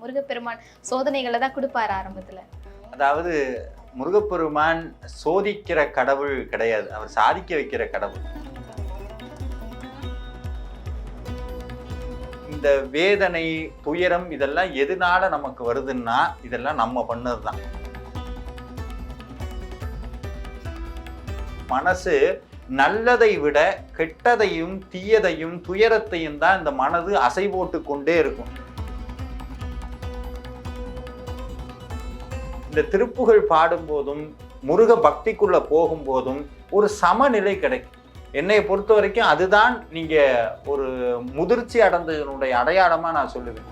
முருகப்பெருமான் சோதனைகளை தான் கொடுப்பாரு ஆரம்பத்துல. அதாவது முருகப்பெருமான் சோதிக்கிற கடவுள் கிடையாது, அவர் சாதிக்க வைக்கிற கடவுள். இந்த வேதனை, துயரம் இதெல்லாம் எதனால நமக்கு வருதுன்னா இதெல்லாம் நம்ம பண்ணதுதான். மனசு நல்லதை விட கெட்டதையும் தீயதையும் துயரத்தையும் தான் இந்த மனது அசை போட்டு கொண்டே இருக்கும். இந்த திருப்புகழ் பாடும்போதும் முருக பக்திக்குள்ள போகும்போதும் ஒரு சமநிலை கிடைக்கும். என்னை பொறுத்த வரைக்கும் அதுதான் நீங்க ஒரு முதிர்ச்சி அடைந்ததனுடைய அடையாளமா நான் சொல்லுவேன்.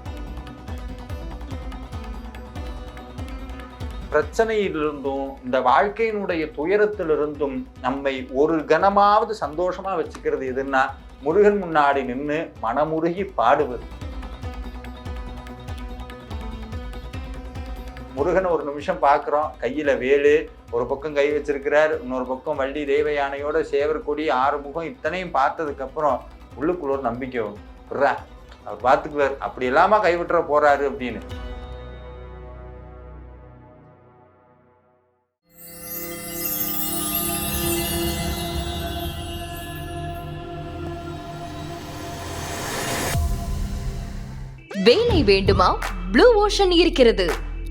பிரச்சனையிலிருந்தும் இந்த வாழ்க்கையினுடைய துயரத்திலிருந்தும் நம்மை ஒரு கணமாவது சந்தோஷமா வச்சுக்கிறது எதுன்னா முருகன் முன்னாடி நின்று மனமுருகி பாடுவது. முருகன் ஒரு நிமிஷம் பார்க்குறோம், கையில் வேலு, ஒரு பக்கம் கை வச்சிருக்கிறார், இன்னொரு பக்கம் வள்ளி தெய்வ யானையோட சேவர் கொடி, ஆறுமுகம், இத்தனையும் பார்த்ததுக்கப்புறம் உள்ளுக்குள்ள ஒரு நம்பிக்கை வரும். அவர் பார்த்துக்குவார், அப்படி இல்லாம கைவிட்டுற போறாரு அப்படின்னு. வேலை வேண்டுமா? ப்ளூ ஓஷன் இருக்கிறது.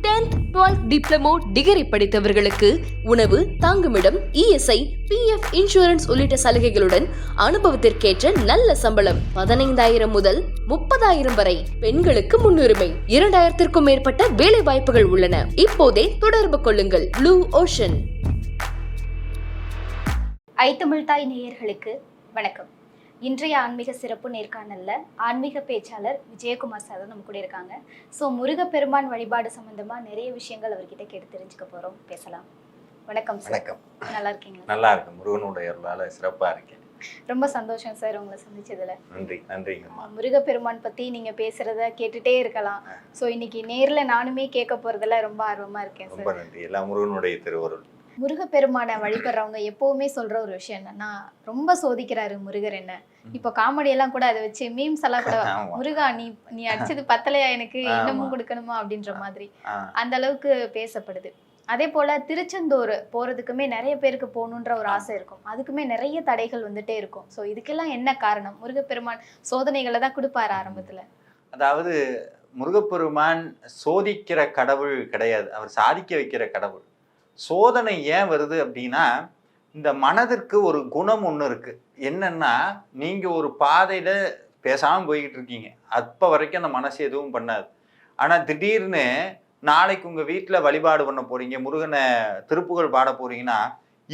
10th 12th டிப்ளமோ டிகிரி படித்தவர்களுக்கு உணவு, தங்குமிடம், இஎஸ்ஐ, பிஎஃப் இன்சூரன்ஸ் உள்ளிட்ட சலுகைகளுடன் அனுபவத்திற்கேற்ற நல்ல சம்பளம் 15,000 முதல் 30,000 வரை. பெண்களுக்கு முன்னுரிமை. 2,000க்கும் மேற்பட்ட வேலை வாய்ப்புகள் உள்ளன. இப்போதே தொடர்பு கொள்ளுங்கள். Blue ocean. ஐத்தமிழ்தாய் நேயர்களுக்கு வணக்கம். இன்றைய ஆன்மீக சிறப்பு நேர்காணல்ல ஆன்மீக பேச்சாளர் விஜயகுமார் சார் நம்ம கூட இருக்காங்க. ஸோ முருகப்பெருமான் வழிபாடு சம்பந்தமா நிறைய விஷயங்கள் அவர்கிட்ட கேட்டு தெரிஞ்சுக்க போறோம், பேசலாம். வணக்கம் சார். வணக்கம். நல்லா இருக்கீங்களா? நல்லா இருக்கு, முருகனுடைய அருளால சிறப்பா இருக்கேன். ரொம்ப சந்தோஷம் சார் உங்களை சந்திச்சதுல. நன்றி. நன்றிங்கம்மா. முருகப்பெருமான் பத்தி நீங்க பேசுறத கேட்டுட்டே இருக்கலாம். ஸோ இன்னைக்கு நேர்ல நானுமே கேட்க போறதுல ரொம்ப ஆர்வமா இருக்கேன் சார். ரொம்ப நன்றி. எல்லாம் முருகனுடைய திருவருள். முருகப்பெருமானை வழிபடுறவங்க எப்பவுமே சொல்ற ஒரு விஷயம் என்னன்னா, ரொம்ப சோதிக்கிறாரு முருகர் என்ன. இப்போ காமெடி எல்லாம் கூட அதை வச்சு மீம்ஸ் எல்லாம் கூட, முருகா நீ அடிச்சது பத்தலையா, எனக்கு இன்னமும் கொடுக்கணுமா அப்படின்ற மாதிரி அந்த அளவுக்கு பேசப்படுது. அதே போல திருச்செந்தூர் போறதுக்குமே நிறைய பேருக்கு போகணுன்ற ஒரு ஆசை இருக்கும், அதுக்குமே நிறைய தடைகள் வந்துட்டே இருக்கும். ஸோ இதுக்கெல்லாம் என்ன காரணம்? முருகப்பெருமான் சோதனைகளை தான் கொடுப்பாரு ஆரம்பத்துல. அதாவது முருகப்பெருமான் சோதிக்கிற கடவுள் கிடையாது, அவர் சாதிக்க வைக்கிற கடவுள். சோதனை ஏன் வருது அப்படின்னா, இந்த மனதிற்கு ஒரு குணம் ஒன்று இருக்கு. என்னன்னா, நீங்க ஒரு பாதையில பேசாமல் போய்கிட்டு இருக்கீங்க, அப்போ வரைக்கும் அந்த மனசு எதுவும் பண்ணாது. ஆனால் திடீர்னு நாளைக்கு உங்கள் வீட்டில் வழிபாடு பண்ண போறீங்க, முருகனை திருப்புகழ் பாட போறீங்கன்னா,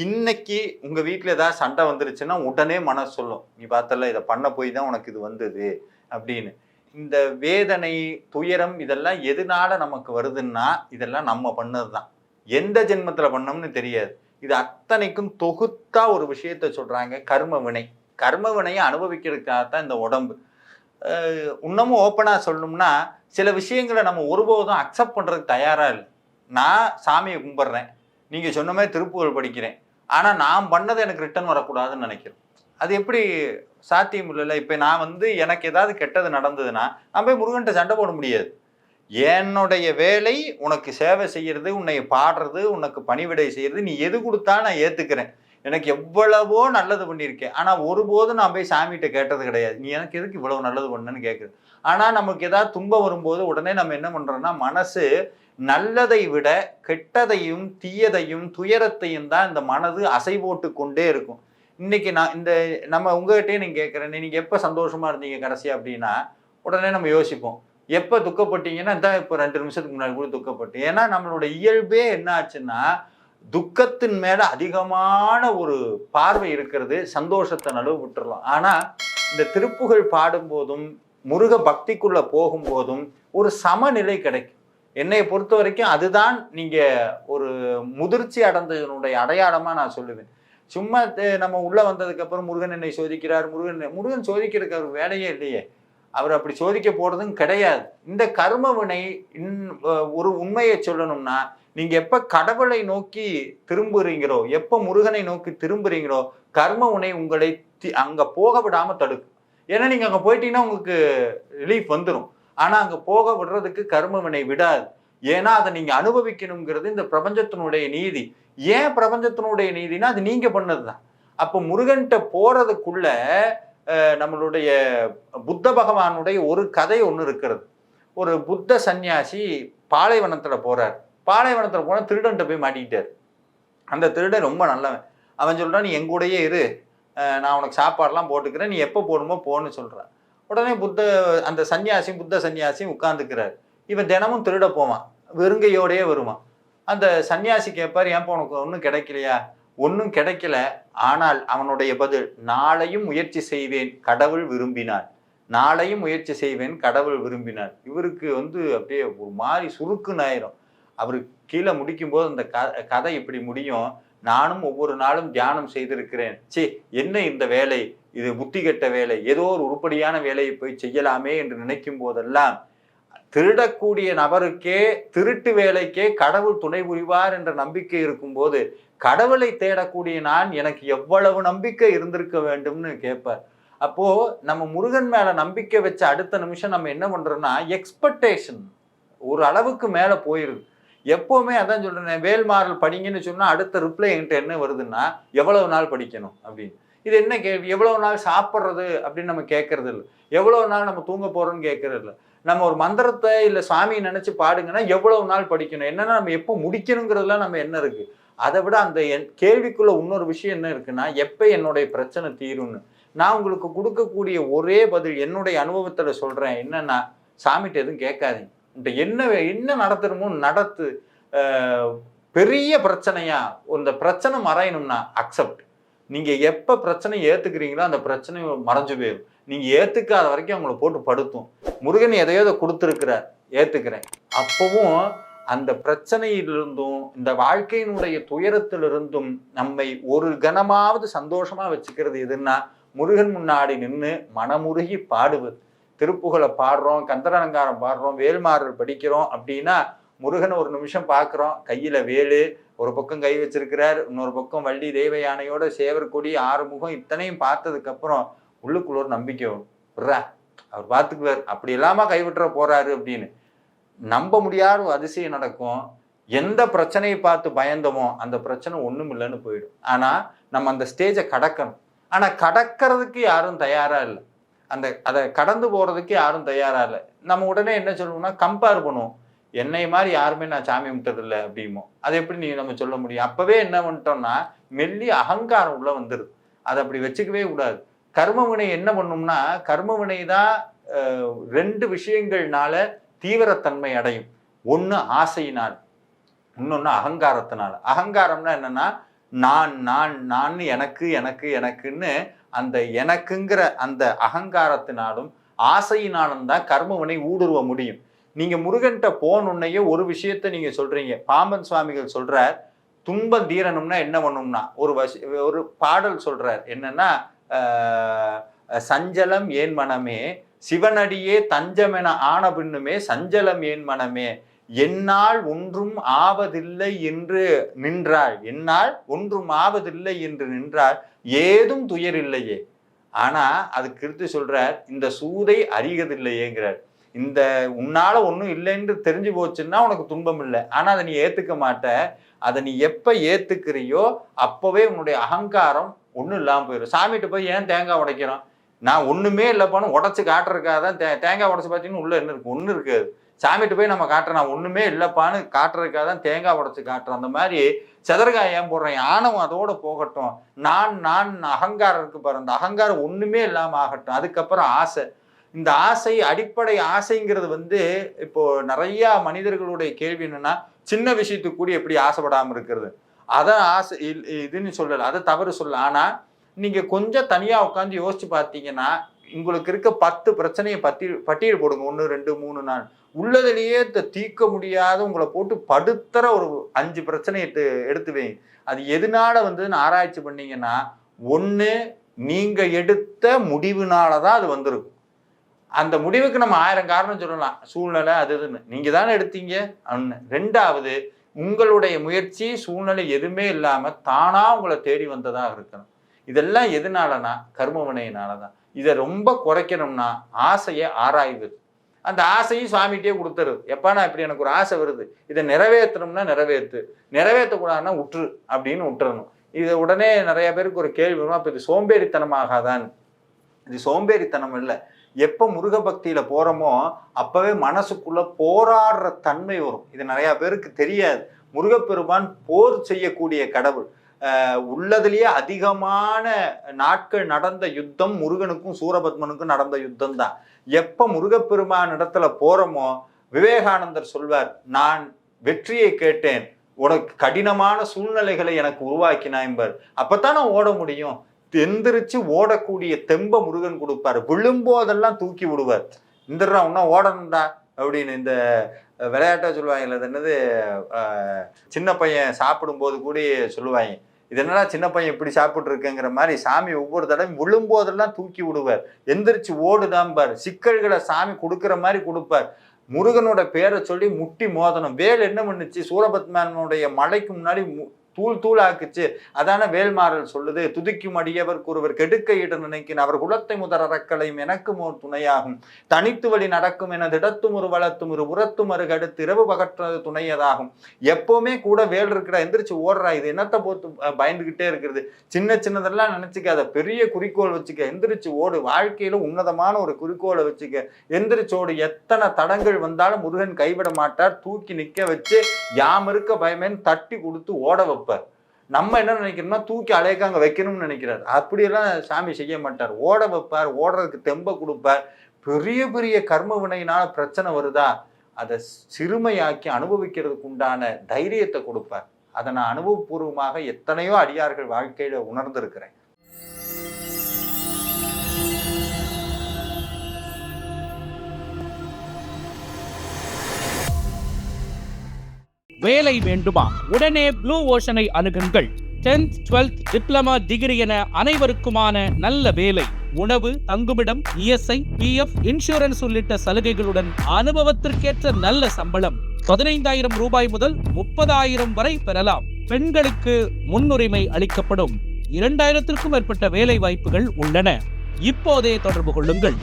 இன்னைக்கு உங்கள் வீட்டில் ஏதாவது சண்டை வந்துருச்சுன்னா உடனே மனசு சொல்லும், நீ பார்த்தல இதை பண்ண போய் தான் உனக்கு இது வந்தது அப்படின்னு. இந்த வேதனை, துயரம் இதெல்லாம் எதனால நமக்கு வருதுன்னா இதெல்லாம் நம்ம பண்ணது தான். எந்த ஜென்மத்தில் பண்ணோம்னு தெரியாது. இது அத்தனைக்கும் தொகுத்தா ஒரு விஷயத்த சொல்றாங்க, கர்ம வினை. கர்ம வினையை அனுபவிக்கிறதுக்காகத்தான் இந்த உடம்பு. இன்னமும் ஓப்பனா சொல்லணும்னா, சில விஷயங்களை நம்ம ஒருபோதும் அக்செப்ட் பண்றதுக்கு தயாரா இல்லை. நான் சாமியை கும்பிட்றேன், நீங்க சொன்ன மாதிரி திருப்புகழ் படிக்கிறேன், ஆனா நான் பண்ணதை எனக்கு ரிட்டர்ன் வரக்கூடாதுன்னு நினைக்கிறேன். அது எப்படி சாத்தியம் இல்லைல்ல? இப்போ நான் எனக்கு ஏதாவது கெட்டது நடந்ததுன்னா நான் போய் முருகன்ட்ட சண்டை போட முடியாது. என்னுடைய வேலை உனக்கு சேவை செய்யறது, உன்னை பாடுறது, உனக்கு பணிவிடை செய்யறது. நீ எது கொடுத்தா நான் ஏத்துக்கிறேன். எனக்கு எவ்வளவோ நல்லது பண்ணியிருக்கேன், ஆனா ஒருபோதும் நான் போய் சாமிகிட்ட கேட்டது கிடையாது, நீ எனக்கு எதுக்கு இவ்வளவு நல்லது பண்ணன்னு கேட்குறது. ஆனா நமக்கு ஏதாவது துன்பம் வரும்போது உடனே நம்ம என்ன பண்றோம்னா, மனசு நல்லதை விட கெட்டதையும் தீயதையும் துயரத்தையும் தான் இந்த மனது அசை போட்டு கொண்டே இருக்கும். இன்னைக்கு நான் நம்ம உங்ககிட்டயே நீங்க கேட்குறேன், நீங்க எப்ப சந்தோஷமா இருந்தீங்க கடைசியா அப்படின்னா உடனே நம்ம யோசிப்போம். எப்போ துக்கப்பட்டீங்கன்னா, தான் இப்போ 2 நிமிஷத்துக்கு முன்னாடி கூட துக்கப்பட்டேன். ஏன்னா நம்மளோட இயல்பே என்ன ஆச்சுன்னா, துக்கத்தின் மேல அதிகமான ஒரு பார்வை இருக்கிறது, சந்தோஷத்தை நழுவ விட்டுறலாம். ஆனா இந்த திருப்புகழ் பாடும்போதும் முருக பக்திக்குள்ள போகும்போதும் ஒரு சமநிலை கிடைக்கும். என்னை பொறுத்த வரைக்கும் அதுதான் நீங்க ஒரு முதிர்ச்சி அடைந்ததனுடைய அடையாளமா நான் சொல்லுவேன். சும்மா நம்ம உள்ள வந்ததுக்கு அப்புறம் முருகன் என்னை சோதிக்கிறார், முருகன் சோதிக்கிறதுக்கு அவர் வேலையே இல்லையே, அவர் அப்படி சோதிக்க போறதும் கிடையாது. இந்த கர்ம வினை ஒரு உண்மையை சொல்லணும்னா, நீங்க எப்ப கடவுளை நோக்கி திரும்புறீங்களோ, எப்ப முருகனை நோக்கி திரும்புறீங்களோ, கர்ம வினை உங்களை அங்க போக விடாம தடுக்கும். ஏன்னா நீங்க அங்க போயிட்டீங்கன்னா உங்களுக்கு ரிலீஃப் வந்துடும். ஆனா அங்க போக விடுறதுக்கு கர்ம வினை விடாது. ஏன்னா அதை நீங்க அனுபவிக்கணுங்கிறது இந்த பிரபஞ்சத்தினுடைய நீதி. ஏன் பிரபஞ்சத்தினுடைய நீதினா அது நீங்க பண்ணதுதான். அப்போ முருகன்கிட்ட போறதுக்குள்ள நம்மளுடைய புத்த பகவானுடைய ஒரு கதை ஒண்ணு இருக்கிறது. ஒரு புத்த சன்னியாசி பாலைவனத்துல போறார். பாலைவனத்துல போனா திருடன்ட்ட போய் மாட்டிக்கிட்டார். அந்த திருடன் ரொம்ப நல்லவன். அவன் சொல்றான், நீ எங்கூடயே இரு, நான் உனக்கு சாப்பாடுலாம் போட்டுக்கிறேன், நீ எப்போ போகணுமோ போன்னு சொல்றான். உடனே அந்த புத்த சன்னியாசியும் உட்கார்ந்துக்கிறார். இவன் தினமும் திருட போவான், வெறுங்கையோடையே வருவான். அந்த சன்னியாசி கேட்பார், ஏன்பா உனக்கு ஒன்றும் கிடைக்கலையா? ஒன்றும் கிடைக்கல, ஆனால் அவனுடைய பதில், நாளையும் முயற்சி செய்வேன் கடவுள் விரும்பினார். நாளையும் முயற்சி செய்வேன் கடவுள் விரும்பினார். இவருக்கு அப்படியே ஒரு மாதிரி சுருக்குன்னு ஆயிரும். அவரு கீழே முடிக்கும் போது அந்த கதை இப்படி முடியும். நானும் ஒவ்வொரு நாளும் தியானம் செய்திருக்கிறேன். என்ன இந்த வேலை, இது புத்தி கெட்ட வேலை, ஏதோ ஒரு உருப்படியான வேலையை போய் செய்யலாமே என்று நினைக்கும் போதெல்லாம் திருடக்கூடிய நபருக்கே, திருட்டு வேலைக்கே கடவுள் துணை புரிவார் என்ற நம்பிக்கை இருக்கும்போது கடவுளை தேடக்கூடிய நான் எனக்கு எவ்வளவு நம்பிக்கை இருந்திருக்க வேண்டும்னு கேட்பார். அப்போ நம்ம முருகன் மேல நம்பிக்கை வச்ச அடுத்த நிமிஷம் நம்ம என்ன பண்றோம்னா எக்ஸ்பெக்டேஷன் ஒரு அளவுக்கு மேல போயிருது. எப்பவுமே அதான் சொல்றேன், வேல்மாறல் படிங்கன்னு சொன்னா அடுத்த ரிப்ளை என்கிட்ட என்ன வருதுன்னா எவ்வளவு நாள் படிக்கணும் அப்படின்னு. இது என்ன கேள்வி? எவ்வளவு நாள் சாப்பிட்றது அப்படின்னு நம்ம கேட்கறது இல்லை. எவ்வளவு நாள் நம்ம தூங்க போறோம்னு கேட்கறது இல்லை. நம்ம ஒரு மந்திரத்தை இல்லை சாமியை நினைச்சு பாடுங்கன்னா எவ்வளவு நாள் படிக்கணும், என்னன்னா நம்ம எப்போ முடிக்கணுங்கிறதுலாம் நம்ம என்ன இருக்கு. அதை விட அந்த கேள்விக்குள்ள இன்னொரு விஷயம் என்ன இருக்குன்னா, எப்போ என்னுடைய பிரச்சனை தீரும்னு. நான் உங்களுக்கு கொடுக்கக்கூடிய ஒரே பதில் என்னுடைய அனுபவத்துல சொல்றேன் என்னன்னா, சாமிகிட்ட எதுவும் கேட்காதீங்க. என்ன நடத்தணுமோ நடத்து. பெரிய பிரச்சனையா இந்த பிரச்சனை மறையணும்னா அக்செப்ட். நீங்க எப்ப பிரச்சனையை ஏத்துக்கிறீங்களோ அந்த பிரச்சனை மறைஞ்சு போயிடும். நீங்க ஏத்துக்காத வரைக்கும் அவங்கள போட்டு படுத்தும். முருகன் எதையோ கொடுத்துருக்கிறார், ஏத்துக்கிறேன். அப்பவும் அந்த பிரச்சனையிலிருந்தும் இந்த வாழ்க்கையினுடைய துயரத்திலிருந்தும் நம்மை ஒரு கணமாவது சந்தோஷமா வச்சுக்கிறது எதுன்னா, முருகன் முன்னாடி நின்று மனமுருகி பாடுவது. திருப்புகழை பாடுறோம், கந்தரலங்காரம் பாடுறோம், வேல்மாறல் படிக்கிறோம் அப்படின்னா முருகனை ஒரு நிமிஷம் பார்க்குறோம். கையில வேலு, ஒரு பக்கம் கை வச்சிருக்கிறார், இன்னொரு பக்கம் வள்ளி தெய்வ யானையோட சேவர் கொடி, 6 முகம், இத்தனையும் பார்த்ததுக்கு அப்புறம் உள்ளுக்குள்ள ஒரு நம்பிக்கை வரும். அவர் பார்த்துக்குவார், அப்படி இல்லாம கைவிட்டுற போறாரு அப்படின்னு. நம்ப முடியாத ஒரு அதிசயம் நடக்கும். எந்த பிரச்சனையை பார்த்து பயந்தோமோ அந்த பிரச்சனை ஒண்ணும் இல்லைன்னு போயிடும். ஆனா நம்ம அந்த ஸ்டேஜை கடக்கணும். ஆனா கடக்கிறதுக்கு யாரும் தயாரா இல்லை. அதை கடந்து போறதுக்கு யாரும் தயாரா இல்லை. நம்ம உடனே என்ன சொல்லுவோம்னா கம்பேர் பண்ணுவோம். என்னை மாதிரி யாருமே நான் சாமி கும்பிட்டது இல்லை அப்படிமோ. அது எப்படி நம்ம சொல்ல முடியும்? அப்பவே என்ன பண்ணிட்டோம்னா மெல்லி அகங்காரம் உள்ள வந்துடுது. அதை அப்படி வச்சுக்கவே கூடாது. கர்மவினை என்ன பண்ணும்னா, கர்மவினை தான் 2 விஷயங்கள்னால தீவிரத்தன்மை அடையும். ஒண்ணு ஆசையினால், இன்னொன்னு அகங்காரத்தினால. அகங்காரம்னா என்னன்னா, நான் எனக்கு எனக்கு எனக்குன்னு அந்த எனக்குங்கிற அந்த அகங்காரத்தினாலும் ஆசையினாலும் தான் கர்மவினை ஊடுருவ முடியும். நீங்க முருகன்கிட்ட போனோன்னையே ஒரு விஷயத்த நீங்க சொல்றீங்க. பாம்பன் சுவாமிகள் சொல்றார், துன்பம் தீரணும்னா என்ன பண்ணும்னா ஒரு பாடல் சொல்றார். என்னன்னா, சஞ்சலம் ஏன் மனமே சிவனடியே தஞ்சமென ஆன பின்னுமே சஞ்சலம் ஏன் மனமே, என்னால் ஒன்றும் ஆவதில்லை என்று நின்றாள், என்னால் ஒன்றும் ஆவதில்லை என்று நின்றாள், ஏதும் துயரில்லையே. ஆனா அதுக்கு எடுத்து சொல்றார், இந்த சூதை அறியதில்லையேங்கிறார். இந்த உன்னால ஒன்றும் இல்லைன்னு தெரிஞ்சு போச்சுன்னா உனக்கு துன்பம் இல்லை. ஆனா அதை நீ ஏத்துக்க மாட்ட. அதை நீ எப்ப ஏத்துக்கிறியோ அப்பவே உன்னுடைய அகங்காரம் ஒன்றும் இல்லாமல் போயிடும். சாமிகிட்ட போய் ஏன் தேங்காய் உடைக்கிறோம்? நான் ஒண்ணுமே இல்லைப்பான்னு உடச்சு காட்டுறதுக்காக தான். தேங்காய் உடச்சு பார்த்தீங்கன்னா உள்ள என்ன இருக்கு? ஒன்றும் இருக்காது. சாமிகிட்ட போய் நம்ம காட்டுறோம், நான் ஒண்ணுமே இல்லைப்பான்னு காட்டுறதுக்காக தான் தேங்காய் உடச்சு காட்டுறோம். அந்த மாதிரி செதற்காய் ஏன் போடுறேன்? ஆணவம் அதோட போகட்டும். நான் அகங்காரம் இருக்கு பாரு, அந்த அகங்காரம் ஒண்ணுமே இல்லாம ஆகட்டும். அதுக்கப்புறம் ஆசை. இந்த ஆசை, அடிப்படை ஆசைங்கிறது இப்போ நிறைய மனிதர்களுடைய கேள்வி என்னன்னா, சின்ன விஷயத்துக்கு கூட எப்படி ஆசைப்படாம இருக்கிறது. அதான் ஆசை இதுன்னு சொல்லல, அதை தவறு சொல்ல. ஆனா நீங்க கொஞ்சம் தனியா உட்காந்து யோசிச்சு பார்த்தீங்கன்னா, உங்களுக்கு இருக்க 10 பிரச்சனையை பட்டியல் போடுங்க. 1 2 3 4 உள்ளதுலயே தீர்க்க முடியாத உங்களை போட்டு படுத்துற ஒரு 5 பிரச்சனையை எடுத்து வைங்க. அது எதனால ஆராய்ச்சி பண்ணீங்கன்னா, ஒண்ணு நீங்க எடுத்த முடிவுனாலதான் அது வந்திருக்கும். அந்த முடிவுக்கு நம்ம 1000 காரணம் சொல்லலாம், சூழ்நிலை அது இதுன்னு. நீங்க தானே எடுத்தீங்க. 2வது, உங்களுடைய முயற்சி சூழ்நிலை எதுவுமே இல்லாம தானா உங்களை தேடி வந்ததாக இருக்கணும். இதெல்லாம் எதனாலனா கர்மவினையினாலதான். இதை ரொம்ப குறைக்கணும்னா ஆசையை ஆராய்வது. அந்த ஆசையும் சுவாமிகிட்டே கொடுத்துருது. எப்பா நான் இப்படி எனக்கு ஒரு ஆசை வருது, இதை நிறைவேற்றணும்னா நிறைவேற்றக்கூடாதுன்னா விட்டுரு அப்படின்னு விட்டுறணும். இதை உடனே நிறைய பேருக்கு ஒரு கேள்வி வரும், அப்போ இது சோம்பேறித்தனமாகாதான்? இது சோம்பேறித்தனம் இல்லை. எப்போ முருக பக்தியில போறோமோ அப்பவே மனசுக்குள்ள போராடுற தன்மை வரும். இது நிறைய பேருக்கு தெரியாது. முருகப்பெருமான் போர் செய்யக்கூடிய கடவுள். உள்ளதுலேயே அதிகமான நாட்கள் நடந்த யுத்தம் முருகனுக்கும் சூரபத்மனுக்கும் நடந்த யுத்தம் தான். எப்ப முருகப்பெருமான் இடத்துல போறோமோ விவேகானந்தர் சொல்வார், நான் வெற்றியை கேட்டேன், உனக்கு கடினமான சூழ்நிலைகளை எனக்கு உருவாக்கினாய்பார். அப்பத்தான் நான் ஓட முடியும். எந்திரிச்சு ஓடக்கூடிய தெம்ப முருகன் கொடுப்பார். விழும்போதெல்லாம் தூக்கி விடுவார். இந்திரா உன்னா ஓடணும்டா அப்படின்னு. இந்த விளையாட்டா சொல்லுவாங்க, அது என்னது, சின்ன பையன் சாப்பிடும்போது கூட சொல்லுவாங்க, இது என்னடா சின்ன பையன் இப்படி சாப்பிட்டு இருக்குங்கிற மாதிரி சாமி ஒவ்வொரு தடவையும் விழும்போதெல்லாம் தூக்கி விடுவார். எந்திரிச்சு ஓடுதான் பார். சிக்கல்களை சாமி கொடுக்குற மாதிரி கொடுப்பார். முருகனோட பேரை சொல்லி முட்டி மோதனம். வேல் என்ன பண்ணுச்சு, சூரபத்மனுடைய மலைக்கு முன்னாடி தூள் தூள் ஆக்குச்சு. அதான வேல்மாறல் சொல்லுது, துதிக்கும் அடியவர்க்கு ஒருவர் கெடுக்க இட நினைக்கின் அவர் குலத்தை முதல் அறக்களையும் எனக்கும் ஒரு துணையாகும். தனித்து வழி நடக்கும் என திடத்தும் ஒரு வளத்தும் ஒரு உரத்தும் அருகடுத்து இரவு பகற்றது துணையதாகும். எப்பவுமே கூட வேல் இருக்கிற, எந்திரிச்சு ஓடுறா. இது என்னத்தை போட்டு பயந்துகிட்டே இருக்கிறது? சின்ன சின்னதெல்லாம் நினைச்சுக்காத, பெரிய குறிக்கோள் வச்சுக்க. எந்திரிச்சு ஓடு. வாழ்க்கையில உன்னதமான ஒரு குறிக்கோளை வச்சுக்க. எந்திரிச்சோடு. எத்தனை தடங்கள் வந்தாலும் முருகன் கைவிட மாட்டார். தூக்கி நிக்க வச்சு யாம் இருக்க பயமேன்னு தட்டி கொடுத்து ஓட வைப்பார். நம்ம என்ன நினைக்கிறோம்னா தூக்கி அலையக்க அங்க வைக்கணும்னு நினைக்கிறார். அப்படியெல்லாம் சாமி செய்ய மாட்டார். ஓட வைப்பார். ஓடுறதுக்கு தெம்ப கொடுப்பார். பெரிய பெரிய கர்ம வினையினால பிரச்சனை வருதா, அதை சிறுமையாக்கி அனுபவிக்கிறதுக்கு உண்டான தைரியத்தை கொடுப்பார். அதை நான் அனுபவபூர்வமாக எத்தனையோ அடியார்கள் வாழ்க்கையில உணர்ந்திருக்கிறேன். வேலை வேண்டுமா? உடனே ப்ளூ ஓஷனை அணுகுங்கள். 10th 12th டிப்ளமா டிகிரி என அனைவருக்குமான நல்ல வேலை, உணவு, தங்குமிடம், இஎஸ்ஐ, பிஎஃப், இன்சூரன்ஸ் உள்ளிட்ட சலுகைகளுடன் அனுபவத்திற்கேற்ற நல்ல சம்பளம். 15,000 ரூபாய் முதல் 30,000 வரை பெறலாம். பெண்களுக்கு முன்னுரிமை அளிக்கப்படும். 2,000க்கும் மேற்பட்ட வேலை வாய்ப்புகள் உள்ளன. இப்போதே தொடர்பு கொள்ளுங்கள்.